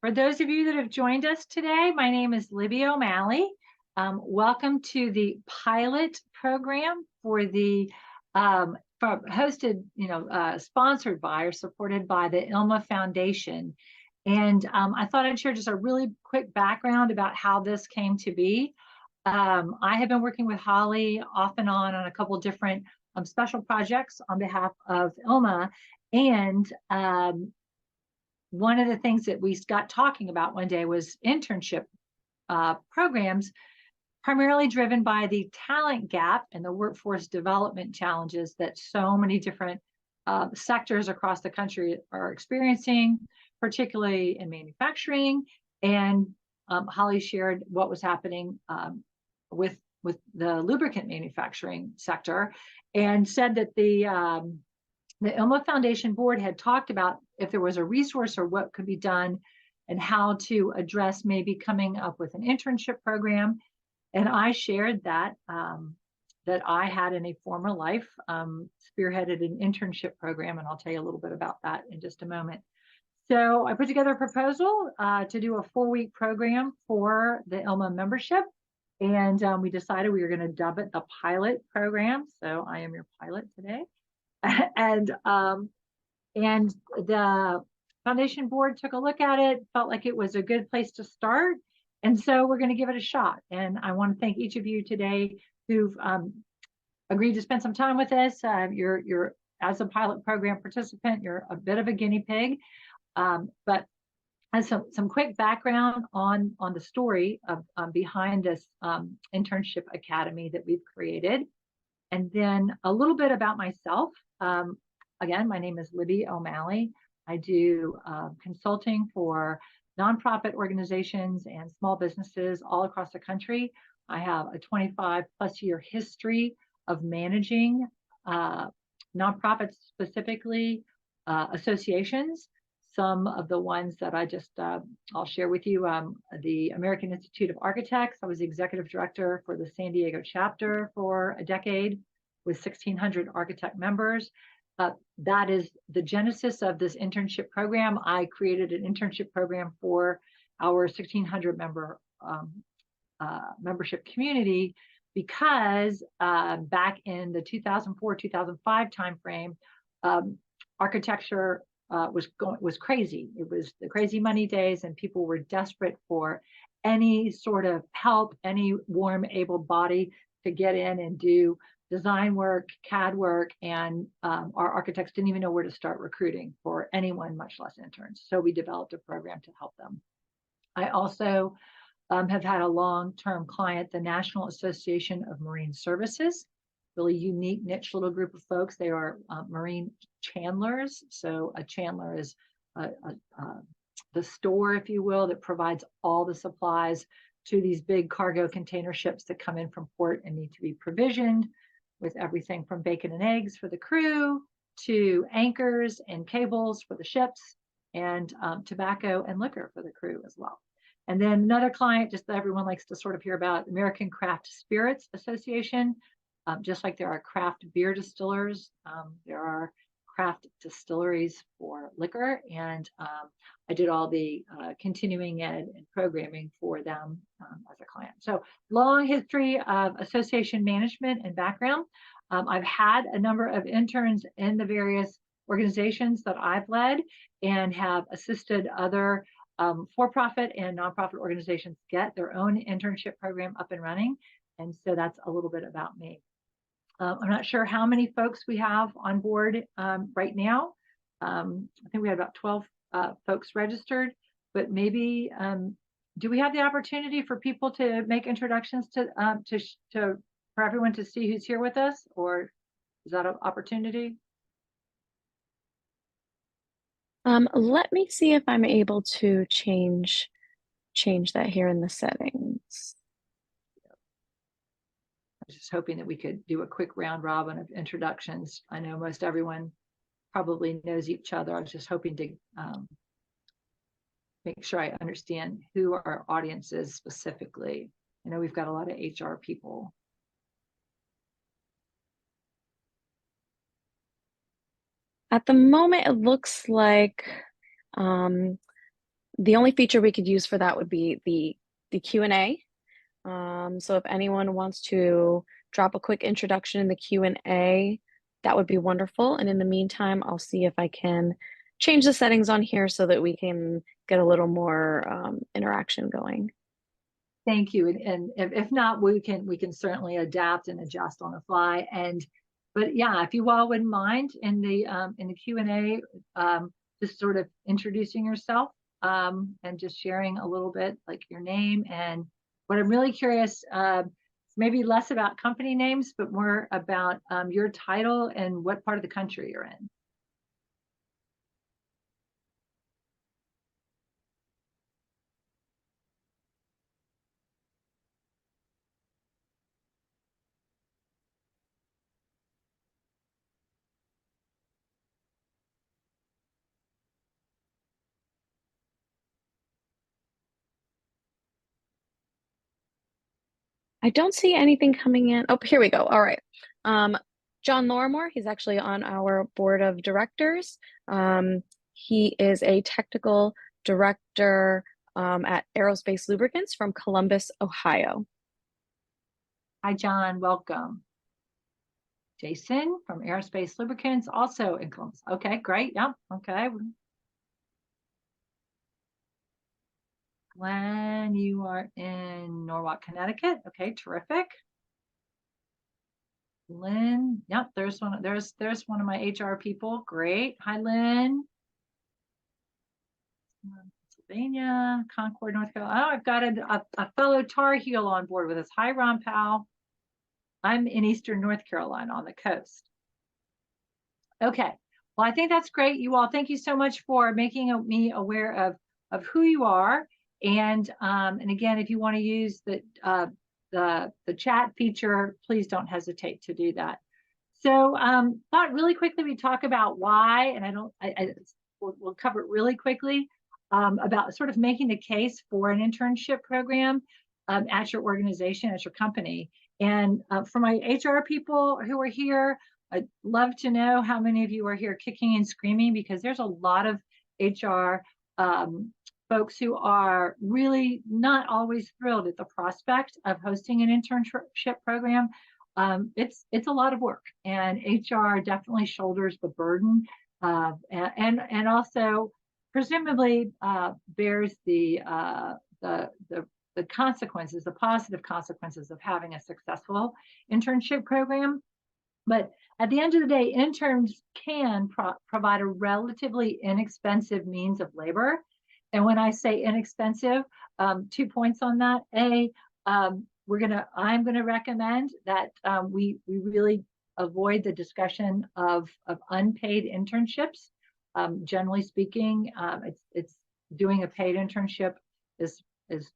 For those of you that have joined us today, my name is Libby O'Malley. Welcome to the pilot program for the hosted, sponsored by or supported by the ILMA Foundation. And I thought I'd share just a really quick background about how this came to be. I have been working with Holly off and on a couple of different special projects on behalf of ILMA. And one of the things that we got talking about one day was internship programs, primarily driven by the talent gap and the workforce development challenges that so many different sectors across the country are experiencing, particularly in manufacturing. And Holly shared what was happening with the lubricant manufacturing sector, and said that the ILMA Foundation Board had talked about if there was a resource or what could be done and how to address maybe coming up with an internship program. And I shared that that I had in a former life spearheaded an internship program, and I'll tell you a little bit about that in just a moment. So I put together a proposal to do a 4-week program for the ILMA membership, and we decided we were going to dub it the pilot program. So I am your pilot today. And the foundation board took a look at it, felt like it was a good place to start, and so we're going to give it a shot. And I want to thank each of you today who've agreed to spend some time with us. You're as a pilot program participant, you're a bit of a guinea pig, but as some quick background on the story of behind this internship academy that we've created. And then a little bit about myself. Again, my name is Libby O'Malley. I do consulting for nonprofit organizations and small businesses all across the country. I have a 25+ year history of managing nonprofits, specifically associations. Some of the ones that I'll share with you, the American Institute of Architects. I was the executive director for the San Diego chapter for a decade with 1,600 architect members. That is the genesis of this internship program. I created an internship program for our 1,600 member membership community because back in the 2004-2005 timeframe, architecture was crazy. It was the crazy money days, and people were desperate for any sort of help, any warm, able body to get in and do design work, CAD work, and our architects didn't even know where to start recruiting for anyone, much less interns. So we developed a program to help them. I also have had a long-term client, the National Association of Marine Services, really unique niche little group of folks. They are marine chandlers. So a chandler is the store, if you will, that provides all the supplies to these big cargo container ships that come in from port and need to be provisioned with everything from bacon and eggs for the crew to anchors and cables for the ships, and tobacco and liquor for the crew as well. And then another client, just that everyone likes to sort of hear about, American Craft Spirits Association. Just like there are craft beer distillers, there are craft distilleries for liquor, and I did all the continuing ed and programming for them as a client. So long history of association management and background. I've had a number of interns in the various organizations that I've led, and have assisted other for-profit and nonprofit organizations get their own internship program up and running. And so that's a little bit about me. I'm not sure how many folks we have on board right now. I think we had about 12 folks registered, but maybe do we have the opportunity for people to make introductions for everyone to see who's here with us, or is that an opportunity? Let me see if I'm able to change that here in the settings. I was just hoping that we could do a quick round robin of introductions. I know most everyone probably knows each other. I was just hoping to make sure I understand who our audience is specifically. I know we've got a lot of HR people. At the moment, it looks like The only feature we could use for that would be the Q&A. So if anyone wants to drop a quick introduction in the Q&A, that would be wonderful. And in the meantime, I'll see if I can change the settings on here so that we can get a little more interaction going. Thank you. And if not, we can certainly adapt and adjust on the fly. But yeah, if you all wouldn't mind in the Q&A, just sort of introducing yourself and just sharing a little bit, like your name. And what I'm really curious, maybe less about company names, but more about your title and what part of the country you're in. I don't see anything coming in. Oh, here we go. All right. John Lorimore, he's actually on our board of directors. He is a technical director at Aerospace Lubricants from Columbus, Ohio. Hi, John. Welcome. Jason from Aerospace Lubricants, also in Columbus. Okay, great. Yep. Okay. Glenn, you are in Norwalk, Connecticut. Okay, terrific. Lynn, yep, there's one of my HR people. Great. Hi, Lynn. Pennsylvania, Concord, North Carolina. Oh, I've got a fellow Tar Heel on board with us. Hi, Ron Powell. I'm in Eastern North Carolina on the coast. Okay. Well, I think that's great. You all, thank you so much for making me aware of who you are. And again, if you want to use the chat feature, please don't hesitate to do that. So thought really quickly we talk about why, and we'll cover it really quickly about sort of making the case for an internship program at your organization, at your company. And for my HR people who are here, I'd love to know how many of you are here kicking and screaming, because there's a lot of HR folks who are really not always thrilled at the prospect of hosting an internship program. It's a lot of work, and HR definitely shoulders the burden, and also presumably bears the consequences, the positive consequences of having a successful internship program. But at the end of the day, interns can provide a relatively inexpensive means of labor. And when I say inexpensive, 2 points on that. I'm going to recommend that we really avoid the discussion of unpaid internships. Generally speaking, it's doing a paid internship is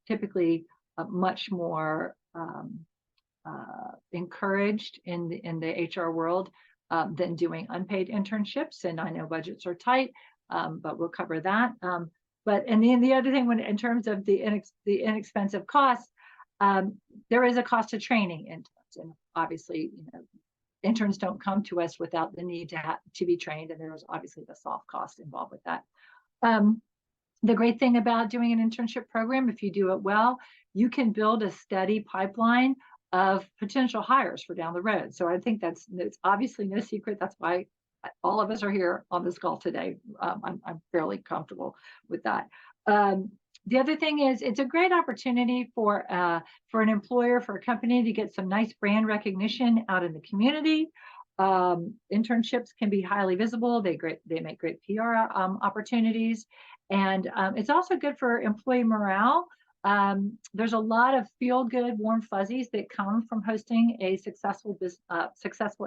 typically much more encouraged in the HR world than doing unpaid internships. And I know budgets are tight, but we'll cover that. And then the other thing, in terms of the inexpensive costs, there is a cost to training interns, and obviously, interns don't come to us without the need to be trained, and there's obviously the soft cost involved with that. The great thing about doing an internship program, if you do it well, you can build a steady pipeline of potential hires for down the road. So I think it's obviously no secret. That's why all of us are here on this call today. I'm fairly comfortable with that. The other thing is, it's a great opportunity for an employer, for a company, to get some nice brand recognition out in the community. Internships can be highly visible. They make great PR opportunities, and it's also good for employee morale. There's a lot of feel-good, warm fuzzies that come from hosting a successful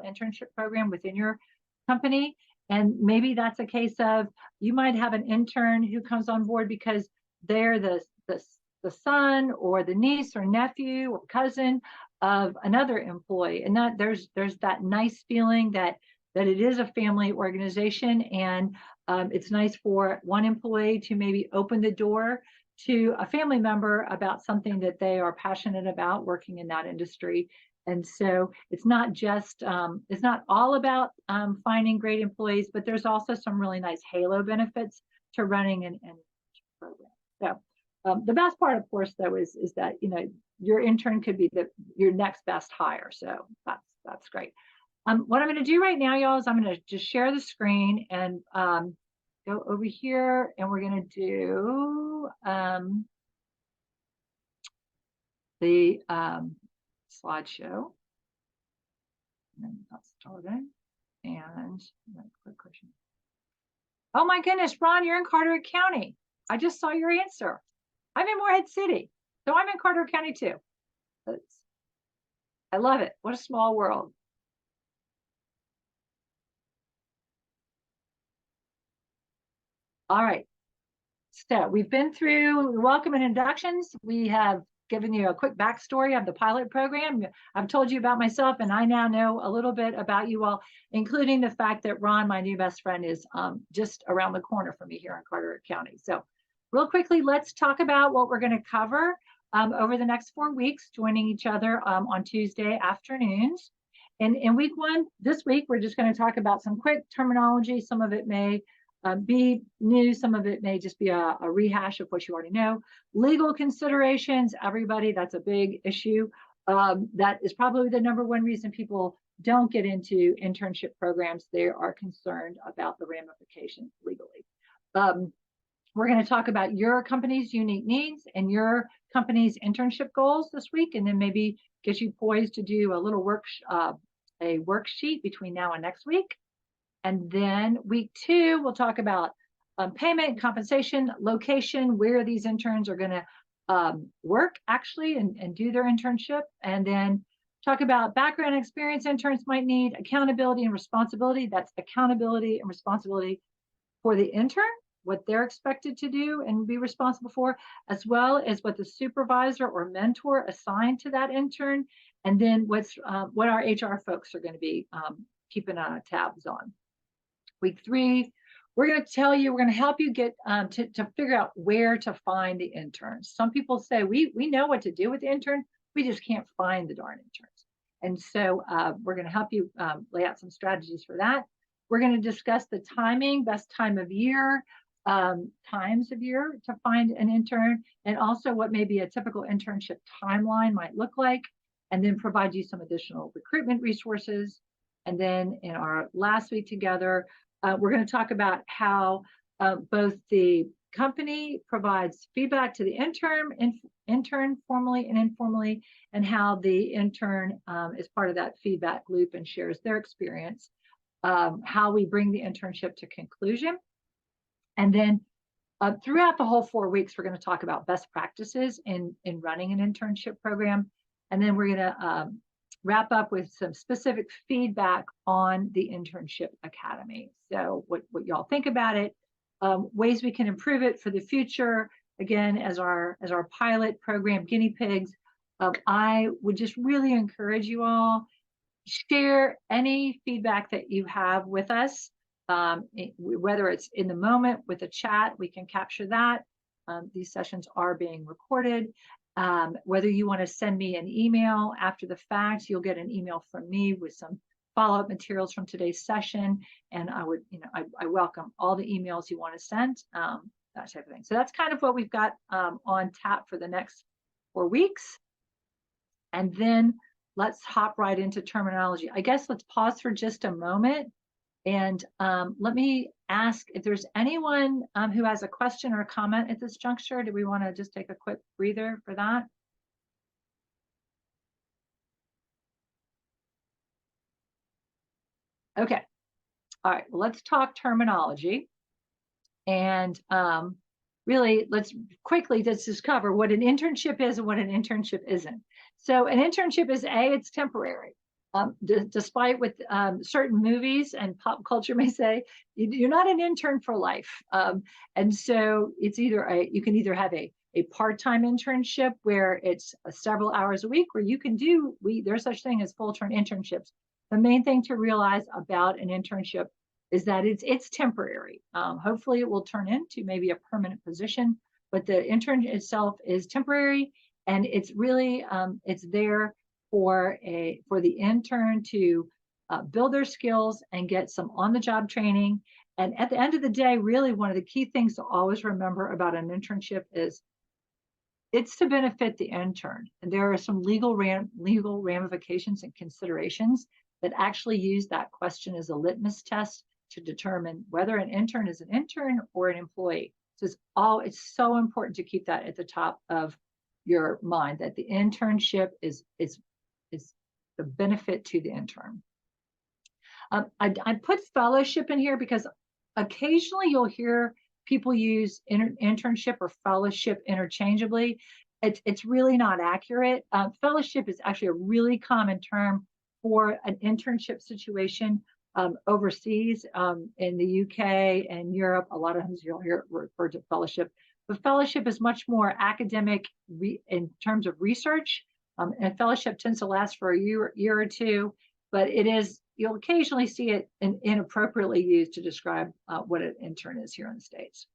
internship program within your company. And maybe that's a case of, you might have an intern who comes on board because they're the son or the niece or nephew or cousin of another employee, and that there's that nice feeling that it is a family organization, and it's nice for one employee to maybe open the door to a family member about something that they are passionate about working in that industry. And so it's not all about finding great employees, but there's also some really nice halo benefits to running an program. So the best part, of course, though, is that, you know, your intern could be your next best hire. So that's great. What I'm going to do right now, y'all, is I'm going to just share the screen and go over here, and we're going to do the slideshow. And that's starting. And quick question. Oh my goodness, Ron, you're in Carteret County. I just saw your answer. I'm in Morehead City, so I'm in Carteret County too. I love it. What a small world. All right. So we've been through welcome and inductions. We have given you a quick backstory of the pilot program. I've told you about myself, and I now know a little bit about you all, including the fact that Ron, my new best friend, is just around the corner from me here in Carteret County. So real quickly, let's talk about what we're going to cover over the next 4 weeks, joining each other on Tuesday afternoons. And in week one, this week, we're just going to talk about some quick terminology. Some of it may be new, some of it may just be a rehash of what you already know. Legal considerations, everybody, that's a big issue. That is probably the #1 reason people don't get into internship programs. They are concerned about the ramifications legally. We're going to talk about your company's unique needs and your company's internship goals this week, and then maybe get you poised to do a little a worksheet between now and next week. And then week 2, we'll talk about payment, compensation, location, where these interns are going to work actually and do their internship. And then talk about background experience interns might need, accountability and responsibility. That's accountability and responsibility for the intern, what they're expected to do and be responsible for, as well as what the supervisor or mentor assigned to that intern. And then what our HR folks are going to be keeping tabs on. Week 3, we're going to help you get to figure out where to find the interns. Some people say we know what to do with the intern, we just can't find the darn interns. And so we're going to help you lay out some strategies for that. We're going to discuss the timing, best time of year, times of year to find an intern, and also what maybe a typical internship timeline might look like, and then provide you some additional recruitment resources. And then in our last week together, we're going to talk about how both the company provides feedback to the intern formally and informally, and how the intern is part of that feedback loop and shares their experience, how we bring the internship to conclusion. And then throughout the whole 4 weeks, we're going to talk about best practices in running an internship program. And then we're going to wrap up with some specific feedback on the Internship Academy. So what y'all think about it, ways we can improve it for the future. Again, as our pilot program guinea pigs, I would just really encourage you all, share any feedback that you have with us, whether it's in the moment with a chat, we can capture that. These sessions are being recorded. Whether you want to send me an email after the fact, you'll get an email from me with some follow-up materials from today's session. And I would, I welcome all the emails you want to send, that type of thing. So that's kind of what we've got on tap for the next 4 weeks. And then let's hop right into terminology. I guess let's pause for just a moment. And let me ask if there's anyone who has a question or a comment at this juncture. Do we want to just take a quick breather for that? Okay. All right. Well, let's talk terminology. And really, let's quickly just discover what an internship is and what an internship isn't. So an internship is it's temporary. Despite what certain movies and pop culture may say, you're not an intern for life. And so it's either you can either have a part-time internship where it's several hours a week, or you can do, there's such thing as full-term internships. The main thing to realize about an internship is that it's temporary. Hopefully it will turn into maybe a permanent position, but the intern itself is temporary, and it's really, it's there for the intern to build their skills and get some on-the-job training, And at the end of the day, really one of the key things to always remember about an internship is it's to benefit the intern. And there are some legal ramifications and considerations that actually use that question as a litmus test to determine whether an intern is an intern or an employee. So it's so important to keep that at the top of your mind, that the internship is the benefit to the intern. I put fellowship in here because occasionally you'll hear people use internship or fellowship interchangeably. It's really not accurate. Fellowship is actually a really common term for an internship situation overseas, in the UK and Europe. A lot of times you'll hear it referred to fellowship, but fellowship is much more academic in terms of research, and fellowship tends to last for a year or two, but you'll occasionally see it inappropriately used to describe what an intern is here in the States.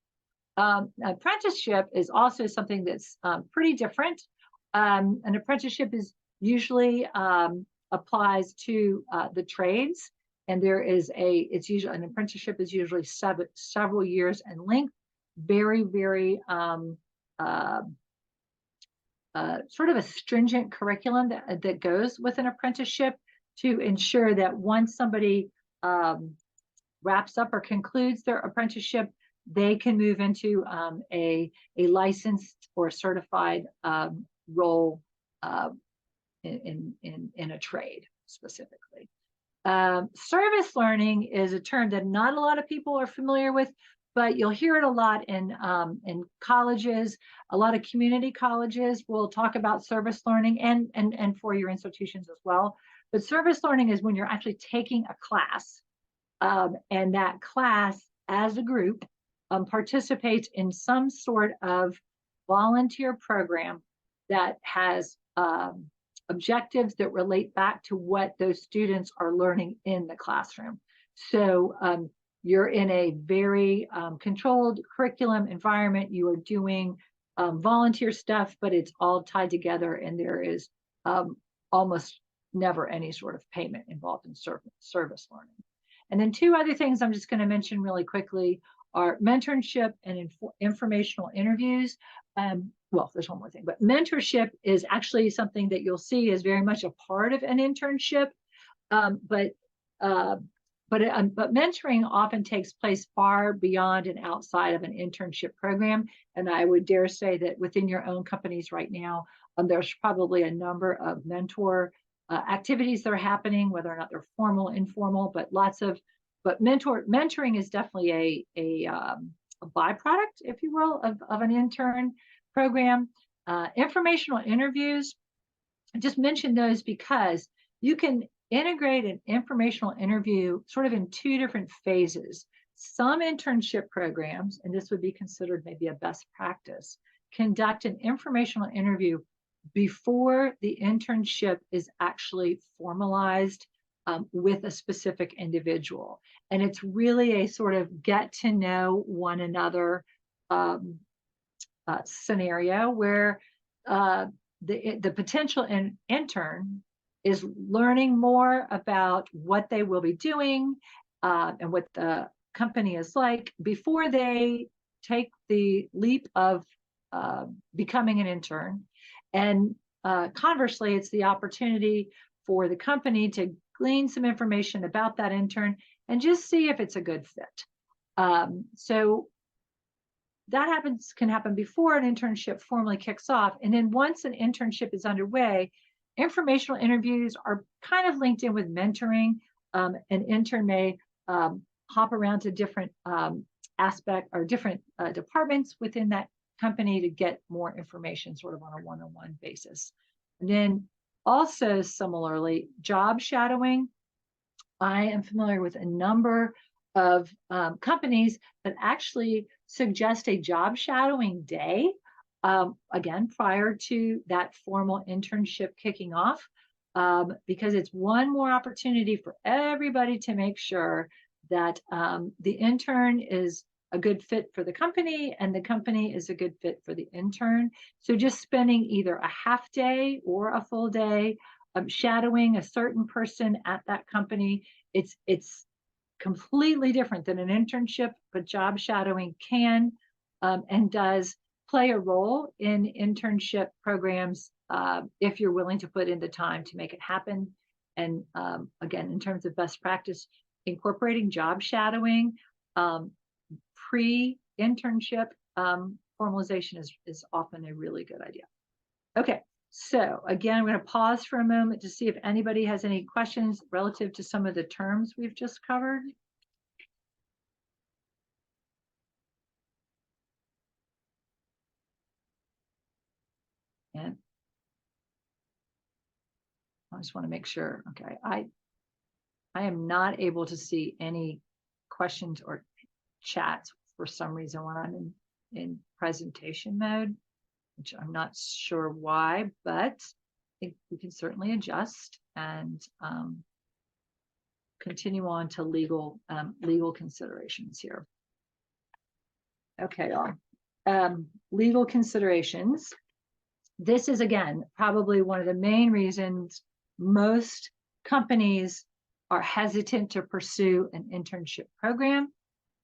Apprenticeship is also something that's pretty different. An apprenticeship is usually applies to the trades, and an apprenticeship is usually several years in length, very, very sort of a stringent curriculum that goes with an apprenticeship to ensure that once somebody wraps up or concludes their apprenticeship, they can move into a licensed or certified role in a trade specifically. Service learning is a term that not a lot of people are familiar with, but you'll hear it a lot in colleges. A lot of community colleges will talk about service learning, and four-year institutions as well. But service learning is when you're actually taking a class, and that class as a group participates in some sort of volunteer program that has objectives that relate back to what those students are learning in the classroom. So you're in a very controlled curriculum environment. You are doing volunteer stuff, but it's all tied together, and there is almost never any sort of payment involved in service learning. And then two other things I'm just going to mention really quickly are mentorship and informational interviews. Well, there's one more thing, but mentorship is actually something that you'll see is very much a part of an internship. But mentoring often takes place far beyond and outside of an internship program. And I would dare say that within your own companies right now, there's probably a number of mentor activities that are happening, whether or not they're formal, informal, but mentoring is definitely a byproduct, if you will, of an intern program. Informational interviews, I just mentioned those because you can integrate an informational interview sort of in two different phases. Some internship programs, and this would be considered maybe a best practice, conduct an informational interview before the internship is actually formalized with a specific individual. And it's really a sort of get to know one another scenario where the potential intern is learning more about what they will be doing and what the company is like before they take the leap of becoming an intern. And conversely, it's the opportunity for the company to glean some information about that intern and just see if it's a good fit. So that can happen before an internship formally kicks off. And then once an internship is underway, informational interviews are kind of linked in with mentoring. An intern may hop around to different aspects or different departments within that company to get more information sort of on a one-on-one basis. And then also similarly, job shadowing. I am familiar with a number of companies that actually suggest a job shadowing day, again, prior to that formal internship kicking off, because it's one more opportunity for everybody to make sure that the intern is a good fit for the company and the company is a good fit for the intern. So just spending either a half day or a full day shadowing a certain person at that company, it's completely different than an internship, but job shadowing can and does play a role in internship programs if you're willing to put in the time to make it happen. And again, in terms of best practice, incorporating job shadowing pre-internship formalization is often a really good idea. Okay, so again, I'm going to pause for a moment to see if anybody has any questions relative to some of the terms we've just covered. And I just want to make sure. Okay, I am not able to see any questions or chats for some reason when I'm in presentation mode, which I'm not sure why, but I think we can certainly adjust and continue on to legal considerations here. Okay, legal considerations. This is, again, probably one of the main reasons most companies are hesitant to pursue an internship program.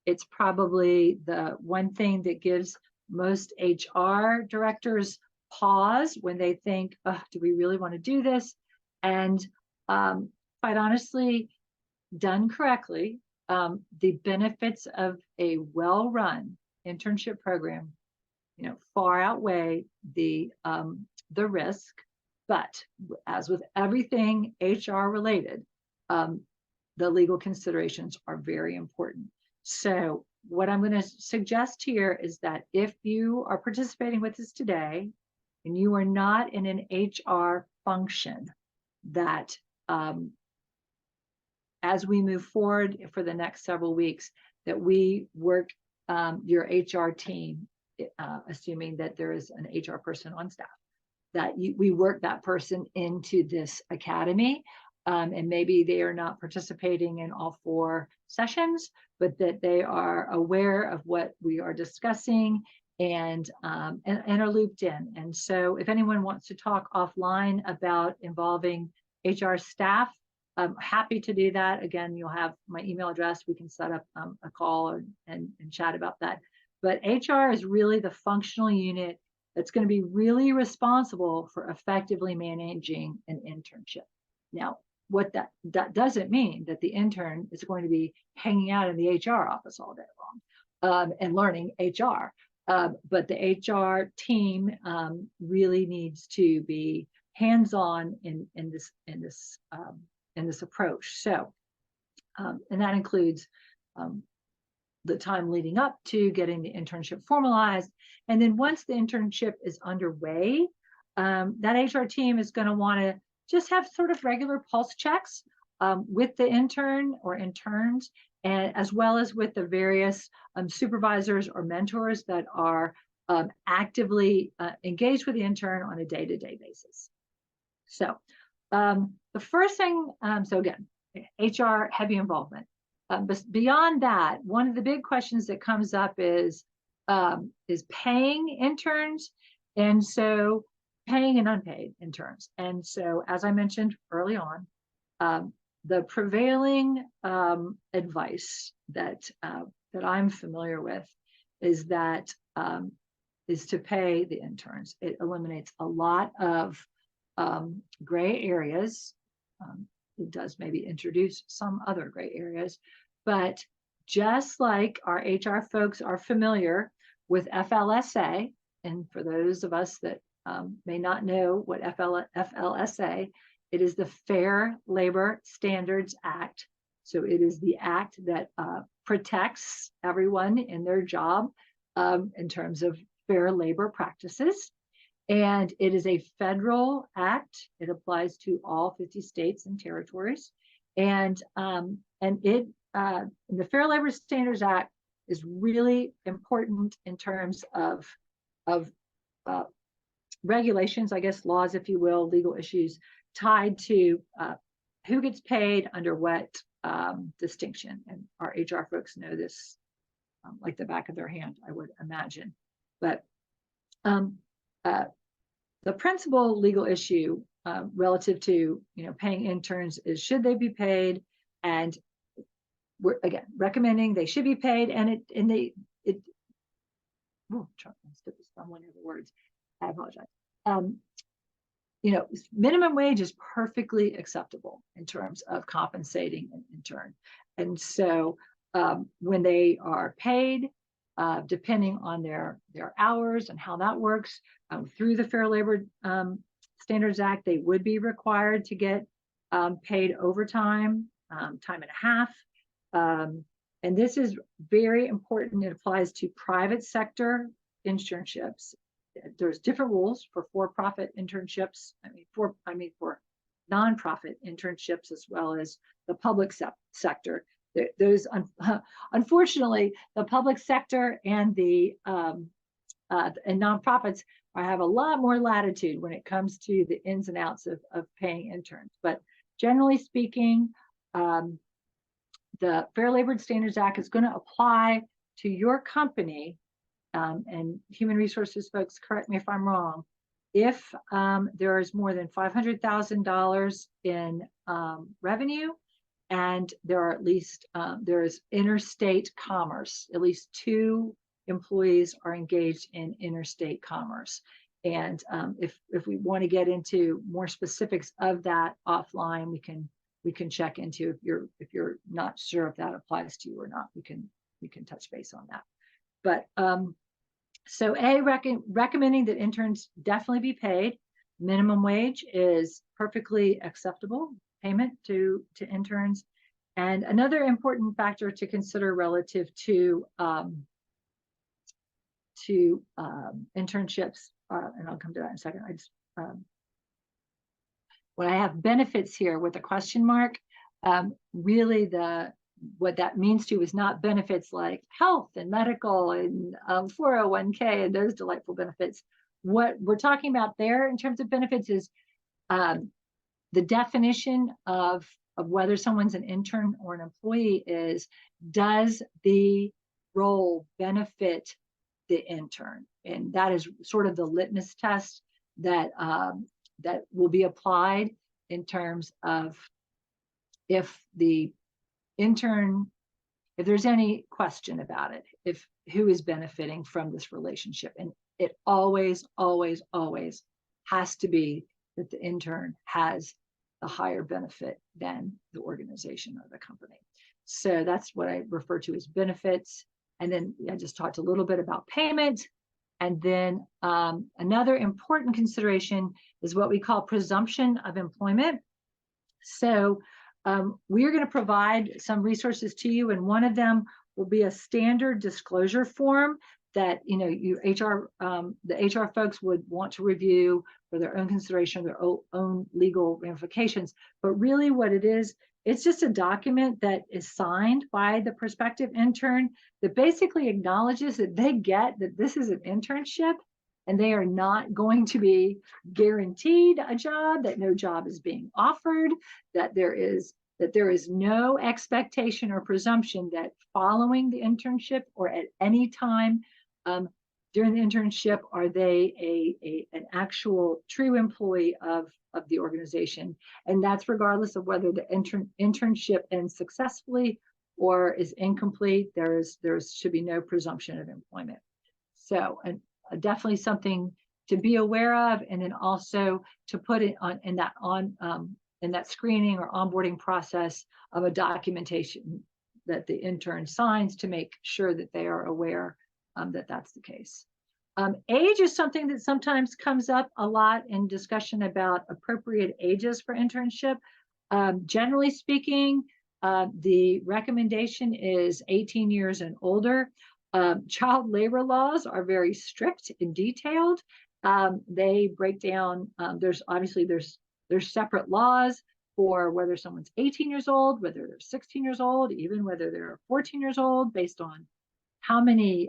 It's probably the one thing that gives most HR directors pause when they think, oh, do we really want to do this? And quite honestly, done correctly, the benefits of a well-run internship program, far outweigh the risk. But as with everything HR related, the legal considerations are very important. So what I'm going to suggest here is that if you are participating with us today and you are not in an HR function, that as we move forward for the next several weeks, that we work your HR team, assuming that there is an HR person on staff, that we work that person into this academy. And maybe they are not participating in all 4 sessions, but that they are aware of what we are discussing and are looped in. And so if anyone wants to talk offline about involving HR staff, I'm happy to do that. Again, you'll have my email address. We can set up a call and chat about that. But HR is really the functional unit that's going to be really responsible for effectively managing an internship. Now, what that doesn't mean that the intern is going to be hanging out in the HR office all day long and learning HR. But the HR team really needs to be hands-on in this approach. So, and that includes the time leading up to getting the internship formalized. And then once the internship is underway, that HR team is going to want to just have sort of regular pulse checks with the intern or interns, and as well as with the various supervisors or mentors that are actively engaged with the intern on a day-to-day basis. So the first thing, so again, HR heavy involvement. But beyond that, one of the big questions that comes up is paying interns, and so paying and unpaid interns. And so, as I mentioned early on, the prevailing advice that I'm familiar with is to pay the interns. It eliminates a lot of gray areas. It does maybe introduce some other gray areas, but just like our HR folks are familiar with FLSA, and for those of us that may not know what FLSA, it is the Fair Labor Standards Act. So it is the act that protects everyone in their job in terms of fair labor practices. And it is a federal act. It applies to all 50 states and territories. And the Fair Labor Standards Act is really important in terms of regulations, I guess, laws, if you will, legal issues tied to who gets paid under what distinction. And our HR folks know this like the back of their hand, I would imagine. But the principal legal issue relative to paying interns is, should they be paid, and we're again recommending they should be paid, and one of the words. I apologize. You know, minimum wage is perfectly acceptable in terms of compensating an intern. And so when they are paid, depending on their hours and how that works, through the Fair Labor Standards Act, they would be required to get paid overtime, time and a half. And this is very important. It applies to private sector internships. There's different rules for for-profit internships. For nonprofit internships, as well as the public sector. Those, unfortunately, the public sector and the and nonprofits have a lot more latitude when it comes to the ins and outs of paying interns. But generally speaking, the Fair Labor Standards Act is going to apply to your company, and human resources folks, correct me if I'm wrong, if there is more than $500,000 in revenue, and there are at least there is interstate commerce, at least 2 employees are engaged in interstate commerce. And if we want to get into more specifics of that offline, we can check into if you're not sure if that applies to you or not. We can touch base on that. But so recommending that interns definitely be paid. Minimum wage is perfectly acceptable payment to interns. And another important factor to consider relative to internships, and I'll come to that in a second. I just when I have benefits here with a question mark, really what that means to is not benefits like health and medical and 401k and those delightful benefits. What we're talking about there in terms of benefits is the definition of whether someone's an intern or an employee is, does the role benefit the intern? And that is sort of the litmus test that that will be applied in terms of if the intern, if there's any question about it, if who is benefiting from this relationship. And it always, always, always has to be that the intern has a higher benefit than the organization or the company. So that's what I refer to as benefits. And then I just talked a little bit about payment. And then another important consideration is what we call presumption of employment. So we're going to provide some resources to you, and one of them will be a standard disclosure form that the HR folks would want to review for their own consideration, their own legal ramifications. But really, what it is, it's just a document that is signed by the prospective intern that basically acknowledges that they get that this is an internship and they are not going to be guaranteed a job, that no job is being offered, that there is no expectation or presumption that following the internship or at any time during the internship are they an actual true employee of the organization. And that's regardless of whether the internship ends successfully or is incomplete. There should be no presumption of employment. So definitely something to be aware of, and then also to put it on in that screening or onboarding process of a documentation that the intern signs to make sure that they are aware that that's the case. Age is something that sometimes comes up a lot in discussion about appropriate ages for internship. Generally speaking, the recommendation is 18 years and older. Child labor laws are very strict and detailed. They break down, there's separate laws for whether someone's 18 years old, whether they're 16 years old, even whether they're 14 years old, based on how many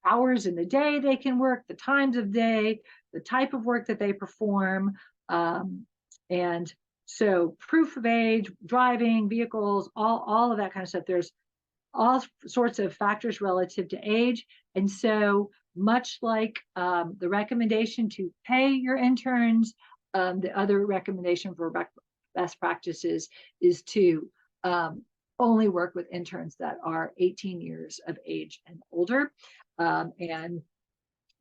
hours in the day they can work, the times of day, the type of work that they perform. And so proof of age, driving, vehicles, all of that kind of stuff. There's all sorts of factors relative to age. And so much like the recommendation to pay your interns, the other recommendation for best practices is to only work with interns that are 18 years of age and older. And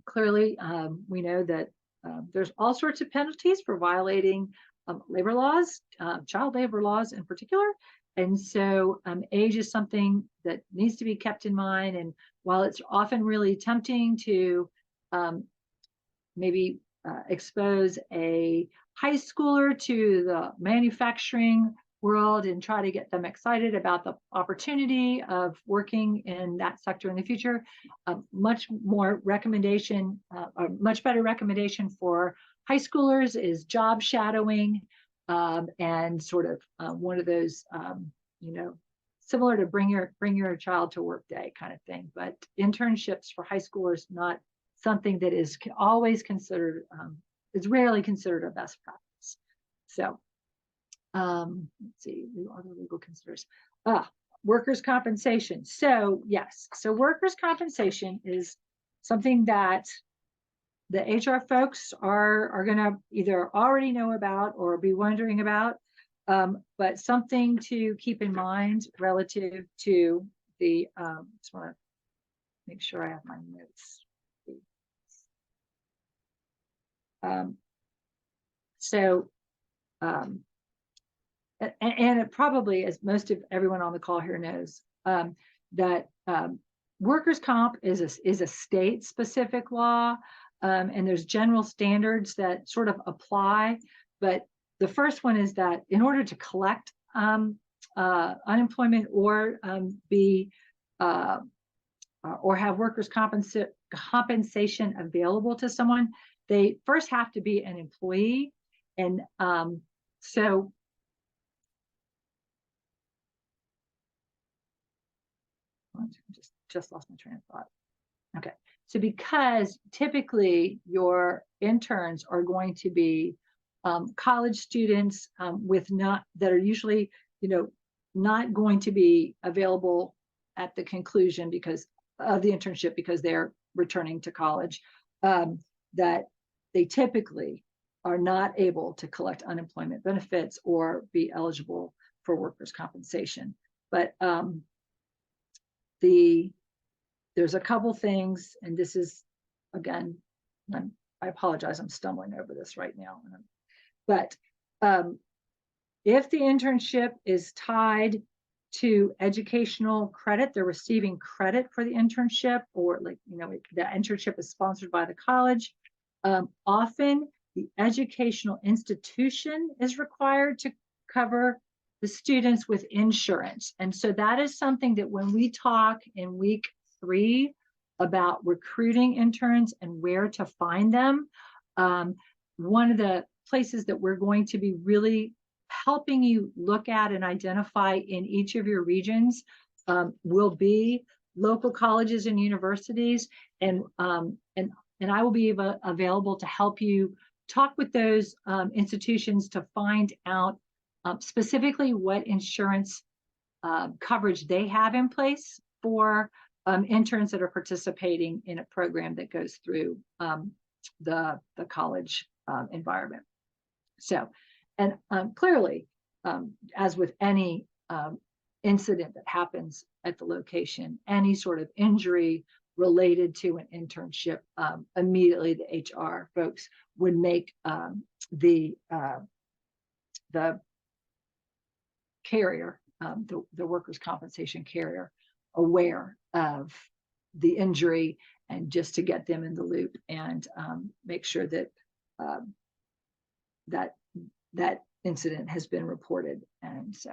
clearly, we know that there's all sorts of penalties for violating labor laws, child labor laws in particular. And so age is something that needs to be kept in mind. And while it's often really tempting to maybe expose a high schooler to the manufacturing world and try to get them excited about the opportunity of working in that sector in the future, much more recommendation, a much better recommendation for high schoolers is job shadowing, and sort of one of those, similar to bring your child to work day kind of thing. But internships for high schoolers, not something that is always considered, is rarely considered a best practice. So let's see, other legal considerations. Workers' compensation. So yes, so workers' compensation is something that the HR folks are going to either already know about or be wondering about, but something to keep in mind relative to the, just want to make sure I have my notes. And it probably, as most of everyone on the call here knows, that workers' comp is a state-specific law, and there's general standards that sort of apply. But the first one is that in order to collect unemployment or or have workers' compensation available to someone, they first have to be an employee. And so just lost my train of thought. Okay, so because typically your interns are going to be college students that are usually, not going to be available at the conclusion because of the internship because they're returning to college, that they typically are not able to collect unemployment benefits or be eligible for workers' compensation. But there's a couple things, and this is, again, I apologize, I'm stumbling over this right now. But if the internship is tied to educational credit, they're receiving credit for the internship, or the internship is sponsored by the college. Often the educational institution is required to cover the students with insurance. And so that is something that when we talk in week 3 about recruiting interns and where to find them, one of the places that we're going to be really helping you look at and identify in each of your regions will be local colleges and universities, and I will be available to help you talk with those institutions to find out specifically what insurance coverage they have in place for interns that are participating in a program that goes through the college environment. So, and clearly, as with any incident that happens at the location, any sort of injury related to an internship, immediately the HR folks would make the carrier, the workers' compensation carrier, aware of the injury, and just to get them in the loop and make sure that that incident has been reported. And so,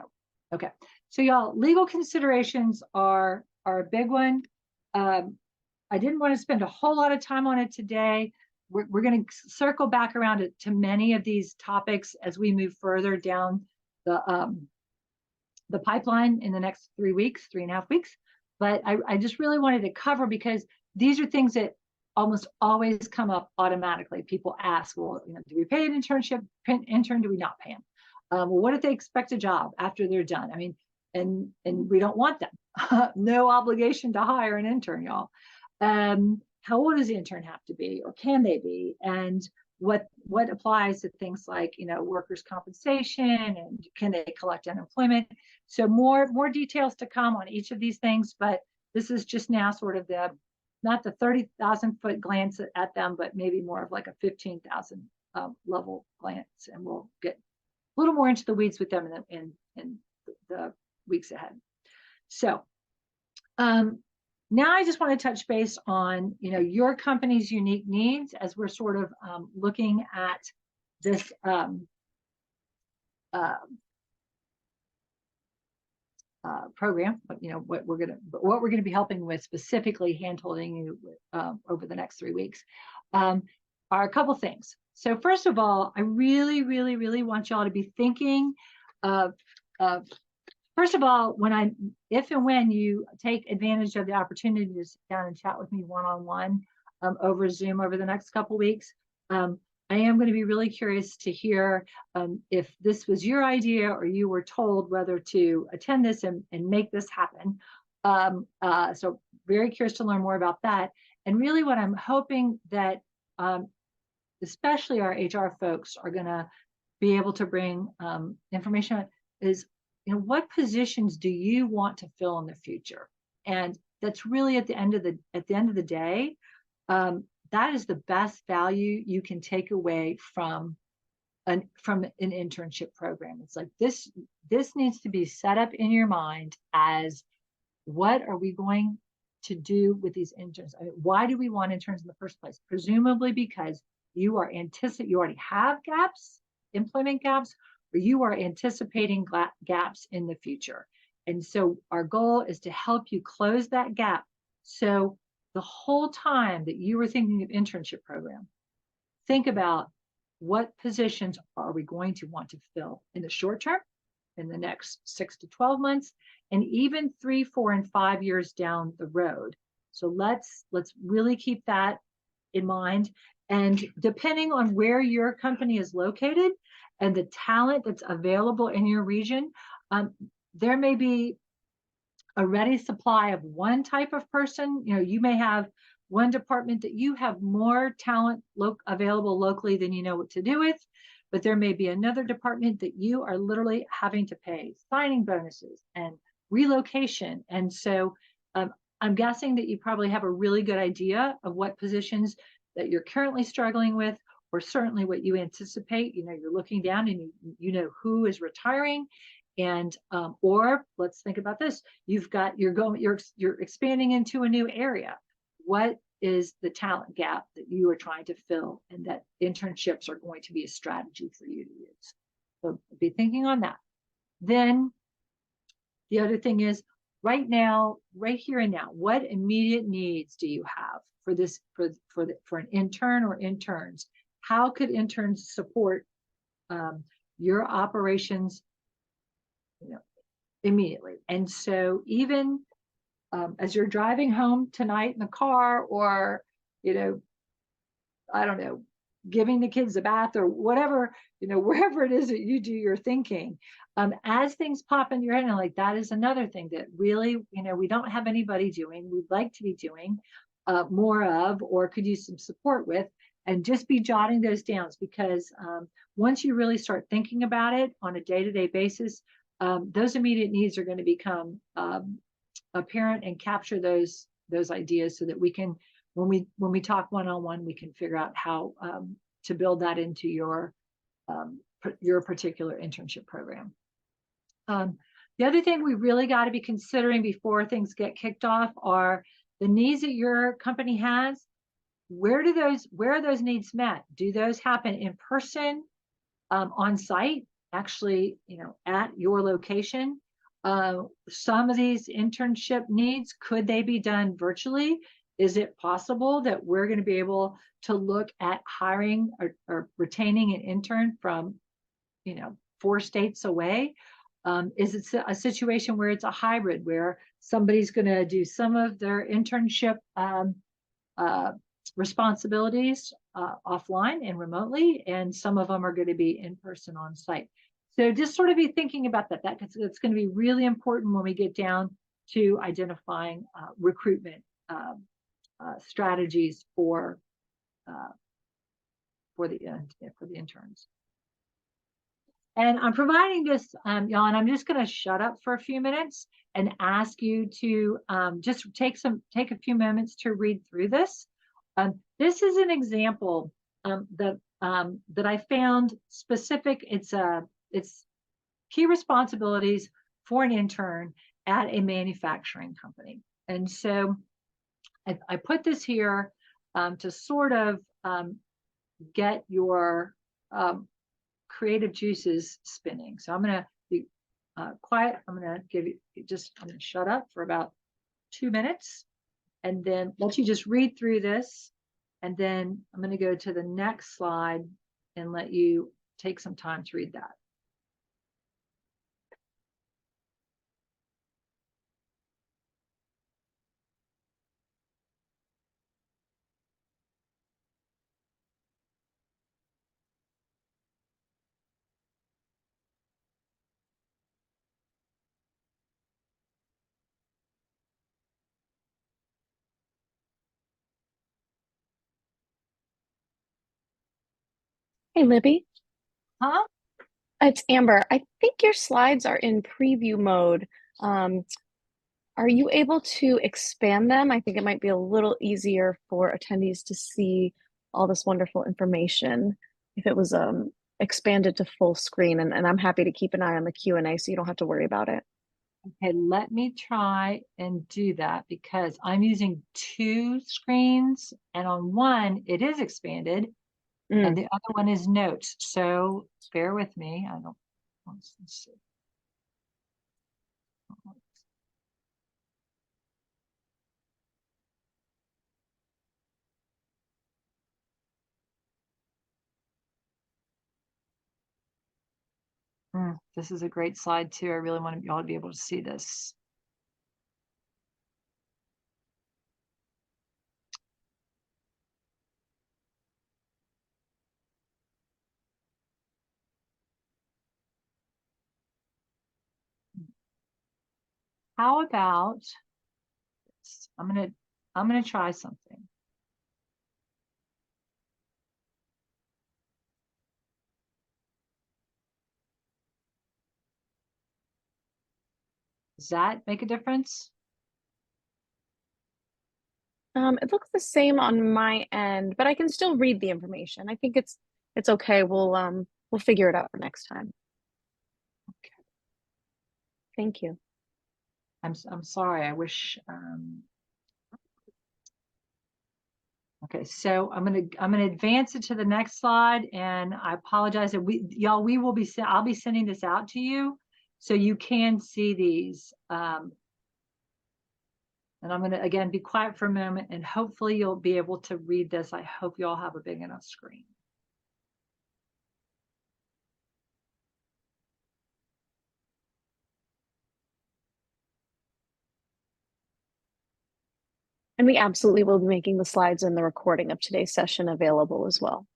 okay, so y'all, legal considerations are a big one. I didn't want to spend a whole lot of time on it today. We're going to circle back around to many of these topics as we move further down the pipeline in the next 3.5 weeks. But I just really wanted to cover, because these are things that almost always come up automatically. People ask, well, do we pay an intern? Do we not pay them? Well, what if they expect a job after they're done? I mean, and we don't want them. No obligation to hire an intern, y'all. How old does the intern have to be, or can they be? And what applies to things like, you know, workers' compensation, and can they collect unemployment. So more details to come on each of these things, but this is just now sort of the, not the 30,000 foot glance at them, but maybe more of like a 15,000 level glance, and we'll get a little more into the weeds with them in the weeks ahead. So now I just want to touch base on, you know, your company's unique needs as we're sort of looking at this program, but you know what we're gonna be helping with, specifically hand-holding you over the next 3 weeks, are a couple things. So first of all, I really, really, really want y'all to be thinking of first of all, if and when you take advantage of the opportunity to sit down and chat with me one-on-one over Zoom over the next couple weeks, I am going to be really curious to hear if this was your idea or you were told whether to attend this and make this happen. So very curious to learn more about that. And really what I'm hoping that especially our HR folks are going to be able to bring information on is, you know, what positions do you want to fill in the future? And that's really at the end of the day, that is the best value you can take away from an internship program. It's like this needs to be set up in your mind as, what are we going to do with these interns? I mean, why do we want interns in the first place? Presumably because you already have gaps, employment gaps, or you are anticipating gaps in the future. And so our goal is to help you close that gap. So the whole time that you were thinking of internship program, think about what positions are we going to want to fill in the short term, in the next 6 to 12 months, and even 3, 4, and 5 years down the road. So let's really keep that in mind. And depending on where your company is located and the talent that's available in your region, there may be a ready supply of one type of person. You know, you may have one department that you have more talent available locally than you know what to do with, but there may be another department that you are literally having to pay signing bonuses and relocation. And so I'm guessing that you probably have a really good idea of what positions that you're currently struggling with, or certainly what you anticipate. You know, you're looking down and you know who is retiring. And or let's think about this: you're expanding into a new area. What is the talent gap that you are trying to fill, and that internships are going to be a strategy for you to use? So be thinking on that. Then the other thing is, right now, right here and now, what immediate needs do you have for this, for an intern or interns? How could interns support your operations, you know, immediately? And so even as you're driving home tonight in the car, or, you know, I don't know, giving the kids a bath or whatever, you know, wherever it is that you do your thinking, as things pop in your head, and like, that is another thing that really, you know, we don't have anybody doing, we'd like to be doing more of, or could use some support with, and just be jotting those down, because once you really start thinking about it on a day-to-day basis, those immediate needs are going to become apparent, and capture those ideas, so that we can, when we talk one-on-one, we can figure out how to build that into your particular internship program. The other thing we really got to be considering before things get kicked off are the needs that your company has. Where are those needs met? Do those happen in person, on site, actually, you know, at your location? Some of these internship needs, could they be done virtually? Is it possible that we're going to be able to look at hiring or retaining an intern from, you know, 4 states away? Is it a situation where it's a hybrid, where somebody's going to do some of their internship responsibilities offline and remotely, and some of them are going to be in person on site? So just sort of be thinking about that. That's going to be really important when we get down to identifying recruitment strategies for for the interns. And I'm providing this, y'all, and I'm just going to shut up for a few minutes and ask you to just take a few moments to read through this. This is an example that I found specific. It's key responsibilities for an intern at a manufacturing company. And so I put this here to sort of get your creative juices spinning. So I'm going to be quiet. I'm going to give you I'm going to shut up for about 2 minutes and then let you just read through this. And then I'm going to go to the next slide and let you take some time to read that. Hey, Libby. Huh? It's Amber. I think your slides are in preview mode. Are you able to expand them? I think it might be a little easier for attendees to see all this wonderful information if it was expanded to full screen. And I'm happy to keep an eye on the Q&A so you don't have to worry about it. Okay, let me try and do that because I'm using 2 screens and on one it is expanded and the other one is notes. So bear with me. Let's see. This is a great slide too. I really want y'all to be able to see this. How about this? I'm gonna try something. Does that make a difference? It looks the same on my end, but I can still read the information. I think it's okay. We'll figure it out for next time. Okay. Thank you. I'm sorry. I wish. Okay, so I'm gonna advance it to the next slide, and I apologize that I'll be sending this out to you so you can see these. And I'm gonna again be quiet for a moment, and hopefully you'll be able to read this. I hope you all have a big enough screen. And we absolutely will be making the slides and the recording of today's session available as well.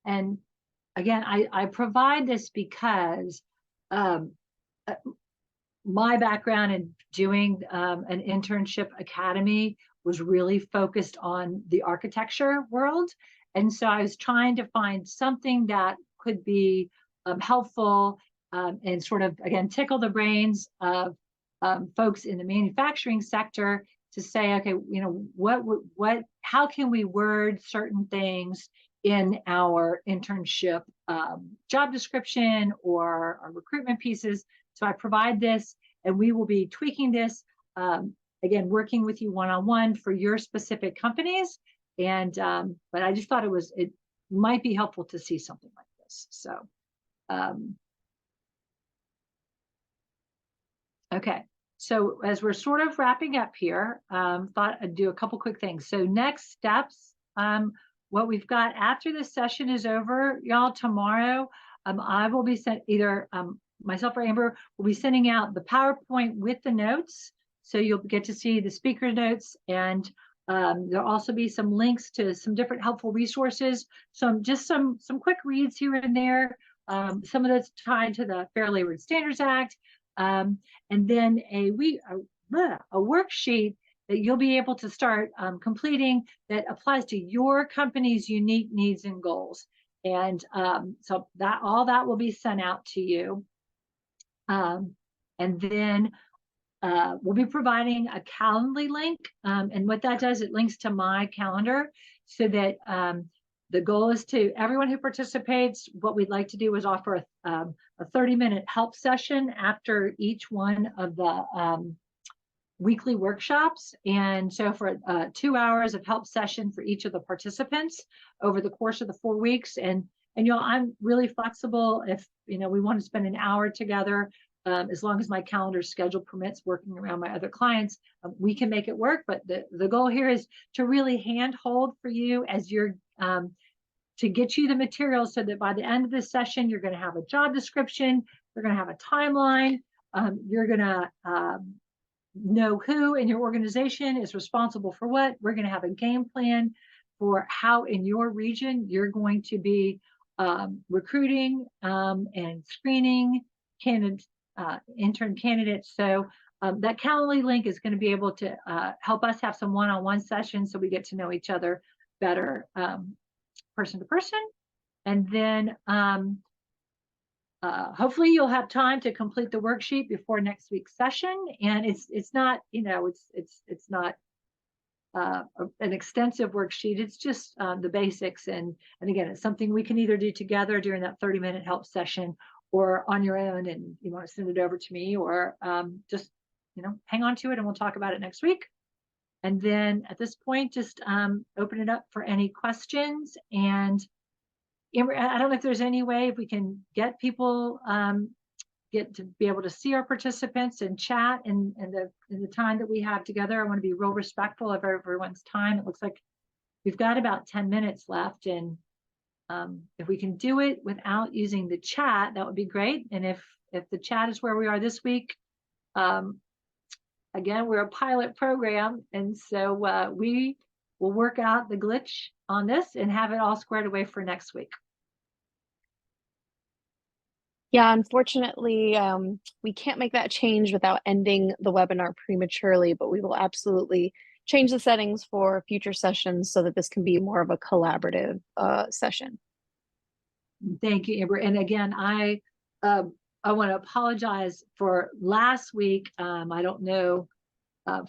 And again, I provide this because my background in doing an internship academy was really focused on the architecture world. And so I was trying to find something that could be helpful and sort of, again, tickle the brains of folks in the manufacturing sector to say, okay, how can we word certain things in our internship job description or our recruitment pieces. So I provide this, and we will be tweaking this, again, working with you one-on-one for your specific companies. And but I just thought it might be helpful to see something like this. So, okay. So as we're sort of wrapping up here, thought I'd do a couple quick things. So next steps, what we've got after this session is over, y'all, tomorrow, I will be sent either myself or Amber will be sending out the PowerPoint with the notes. So you'll get to see the speaker notes, and There'll also be some links to some different helpful resources, some quick reads here and there. Some of that's tied to the Fair Labor Standards Act, and then a worksheet that you'll be able to start completing that applies to your company's unique needs and goals. And so that all that will be sent out to you. And then we'll be providing a Calendly link. And what that does, it links to my calendar so that the goal is to everyone who participates, what we'd like to do is offer a 30-minute help session after each one of the weekly workshops. And so for 2 hours of help session for each of the participants over the course of the 4 weeks. And I'm really flexible. If we want to spend an hour together, as long as my calendar schedule permits, working around my other clients, we can make it work. But the goal here is to really handhold for you as you're to get you the materials so that by the end of this session, you're going to have a job description, you're going to have a timeline, you're going to know who in your organization is responsible for what. We're going to have a game plan for how in your region you're going to be recruiting and screening candidates, intern candidates. So that Calendly link is going to be able to help us have some one-on-one sessions so we get to know each other better, person to person. And then hopefully you'll have time to complete the worksheet before next week's session. And it's not, it's not an extensive worksheet. It's just the basics. And again, it's something we can either do together during that 30-minute help session or on your own, and you want to send it over to me, or just, hang on to it and we'll talk about it next week. And then at this point, just open it up for any questions. And Amber, I don't know if there's any way if we can get people get to be able to see our participants and chat in the time that we have together. I want to be real respectful of everyone's time. It looks like we've got about 10 minutes left, and if we can do it without using the chat, that would be great. And if the chat is where we are this week, again, we're a pilot program, and so we will work out the glitch on this and have it all squared away for next week. Yeah, unfortunately, we can't make that change without ending the webinar prematurely, but we will absolutely change the settings for future sessions so that this can be more of a collaborative session. Thank you, Amber. And again, I want to apologize for last week. I don't know,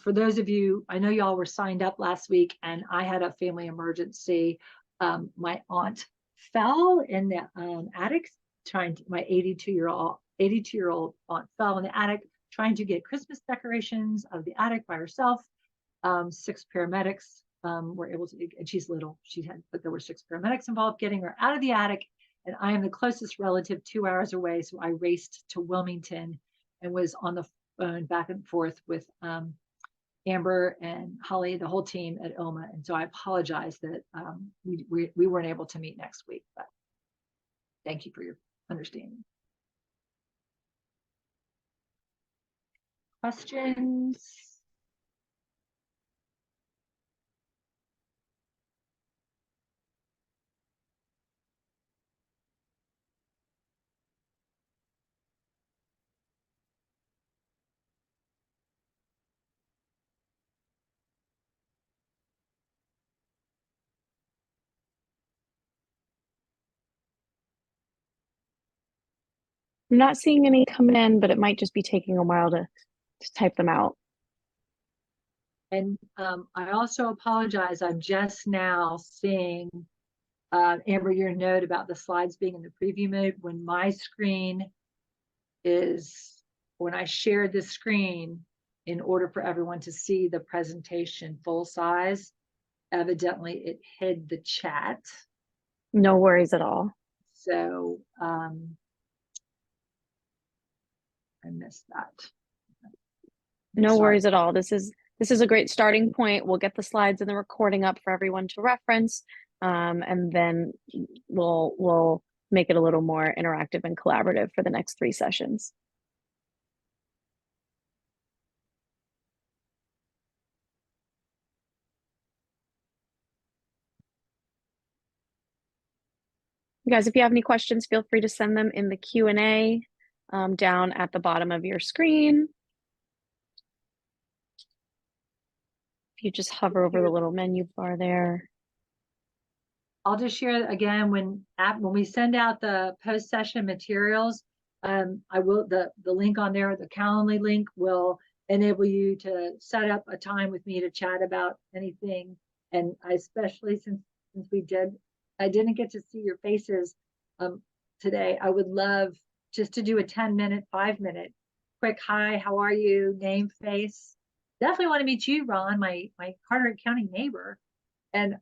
for those of you, I know y'all were signed up last week and I had a family emergency. My aunt fell in the attic, my 82-year-old aunt fell in the attic trying to get Christmas decorations of the attic by herself. 6 paramedics were able to, and she's little, but there were 6 paramedics involved getting her out of the attic. And I am the closest relative 2 hours away. So I raced to Wilmington and was on the phone back and forth with Amber and Holly, the whole team at ILMA. And so I apologize that we weren't able to meet next week, but thank you for your understanding. Questions? I'm not seeing any come in, but it might just be taking a while to type them out. And I also apologize. I'm just now seeing, Amber, your note about the slides being in the preview mode. When my screen when I shared the screen in order for everyone to see the presentation full size, evidently it hid the chat. No worries at all. So I missed that. No worries at all. This is a great starting point. We'll get the slides and the recording up for everyone to reference, and then we'll make it a little more interactive and collaborative for the next 3 sessions. You guys, if you have any questions, feel free to send them in the Q&A down at the bottom of your screen. If you just hover over the little menu bar there. I'll just share again, when we send out the post-session materials, I will, the link on there, the Calendly link, will enable you to set up a time with me to chat about anything. And I, especially since I didn't get to see your faces today, I would love just to do a 10-minute, 5-minute quick hi, how are you, name, face. Definitely want to meet you, Ron, my Carteret County neighbor. And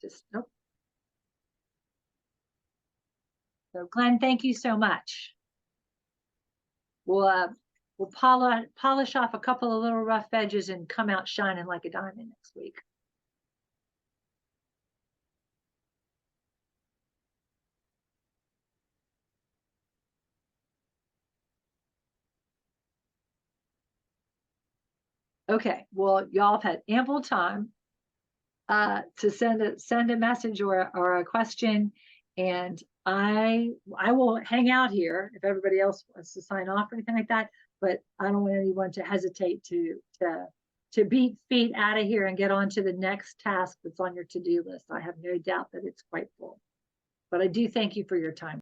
just nope. So Glenn, thank you so much. We'll polish off a couple of little rough edges and come out shining like a diamond next week. Okay, well, y'all have had ample time to send a message or a question, and I will hang out here if everybody else wants to sign off or anything like that. But I don't want anyone to hesitate to beat feet out of here and get on to the next task that's on your to-do list. I have no doubt that it's quite full. But I do thank you for your time.